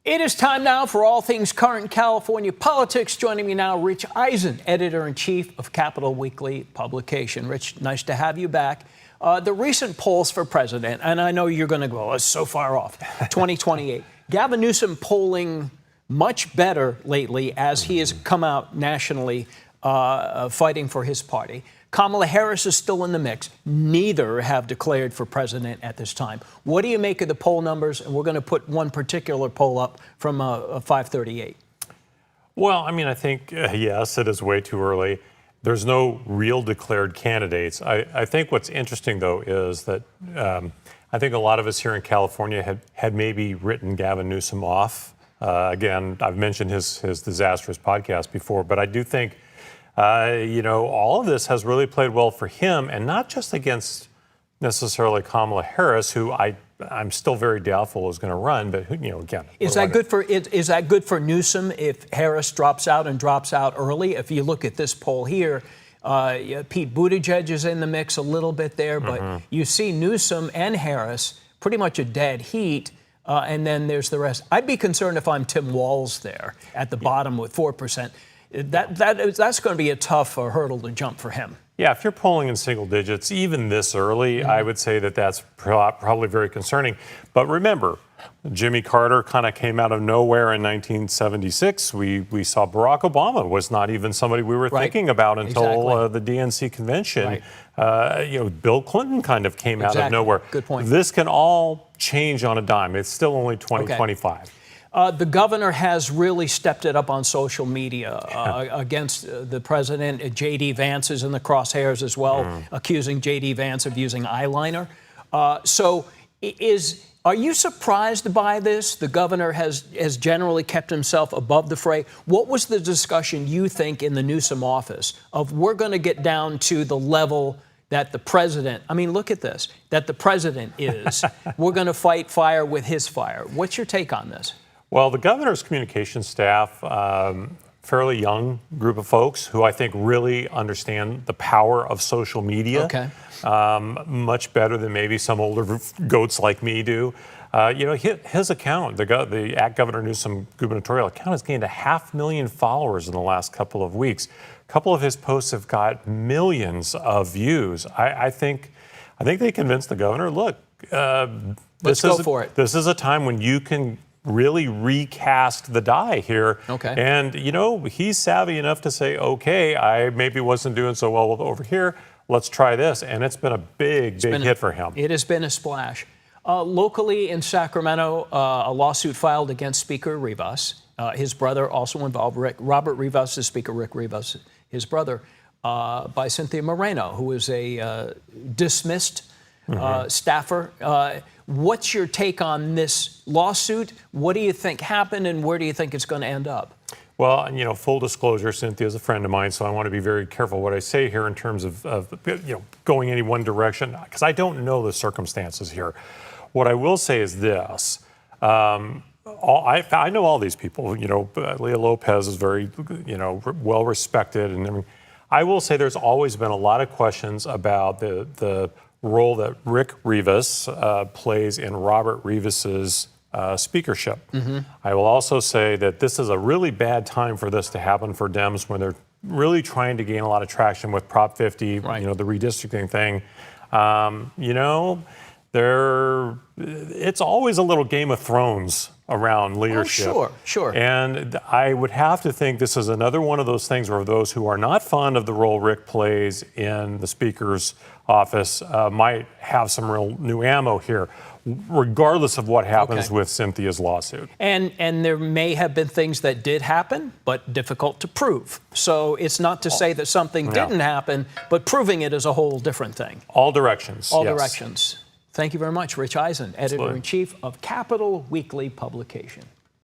It is time now for all things current California politics. Joining me now, Rich Eisen, editor-in-chief of Capital Weekly publication. Rich, nice to have you back. The recent polls for president, and I know you're going to go, oh, it's so far off, 2028. Gavin Newsom polling much better lately as he has come out nationally fighting for his party. Kamala Harris is still in the mix. Neither have declared for president at this time. What do you make of the poll numbers? And we're going to put one particular poll up from 538. Well, I mean, I think, yes, it is way too early. There's no real declared candidates. I think what's interesting, though, is that I think a lot of us here in California had maybe written Gavin Newsom off. Again, I've mentioned his disastrous podcast before, but I do think all of this has really played well for him, and not just against necessarily Kamala Harris, who I'm still very doubtful is going to run. But again, is that good for Newsom if Harris drops out early? If you look at this poll here, Pete Buttigieg is in the mix a little bit there, but you see Newsom and Harris pretty much a dead heat. And then there's the rest. I'd be concerned if I'm Tim Walz there at the bottom with 4%. That's going to be a tough hurdle to jump for him. Yeah, if you're polling in single digits, even this early, I would say that's probably very concerning. But remember, Jimmy Carter kind of came out of nowhere in 1976. We saw Barack Obama was not even somebody we were thinking about until the DNC convention. Bill Clinton kind of came out of nowhere. Good point. This can all change on a dime. It's still only 2025. The governor has really stepped it up on social media against the president. J.D. Vance is in the crosshairs as well, accusing J.D. Vance of using eyeliner. Are you surprised by this? The governor has generally kept himself above the fray. What was the discussion, you think, in the Newsom office of we're going to get down to the level that the president, I mean, look at this, that the president is. We're going to fight fire with his fire. What's your take on this? Well, the governor's communications staff, fairly young group of folks who I think really understand the power of social media. Much better than maybe some older goats like me do. His account, the @Governor Newsom gubernatorial account, has gained 500,000 followers in the last couple of weeks. A couple of his posts have got millions of views. I think they convinced the governor, look, let's go for it. This is a time when you can really recast the die here. And, he's savvy enough to say, okay, I maybe wasn't doing so well over here. Let's try this. And it's been a big hit for him. It has been a splash. Locally in Sacramento, a lawsuit filed against Speaker Rivas. His brother also involved, Robert Rivas, is Speaker Rick Rivas, his brother, by Cynthia Moreno, who is a dismissed staffer. What's your take on this lawsuit? What do you think happened, and where do you think it's going to end up? Well, full disclosure, Cynthia is a friend of mine, so I want to be very careful what I say here in terms of going any one direction, because I don't know the circumstances here. What I will say is this. I know all these people. Leah Lopez is very, well respected, and I will say there's always been a lot of questions about the role that Rick Rivas plays in Robert Rivas's speakership. I will also say that this is a really bad time for this to happen for Dems when they're really trying to gain a lot of traction with Prop 50, the redistricting thing. It's always a little Game of Thrones around leadership. Oh, sure. And I would have to think this is another one of those things where those who are not fond of the role Rick plays in the Speaker's office might have some real new ammo here, regardless of what happens with Cynthia's lawsuit. And there may have been things that did happen, but difficult to prove. So it's not to say that something didn't happen, but proving it is a whole different thing. All directions. All directions. Thank you very much, Rich Eisen, editor-in-chief of Capital Weekly publication.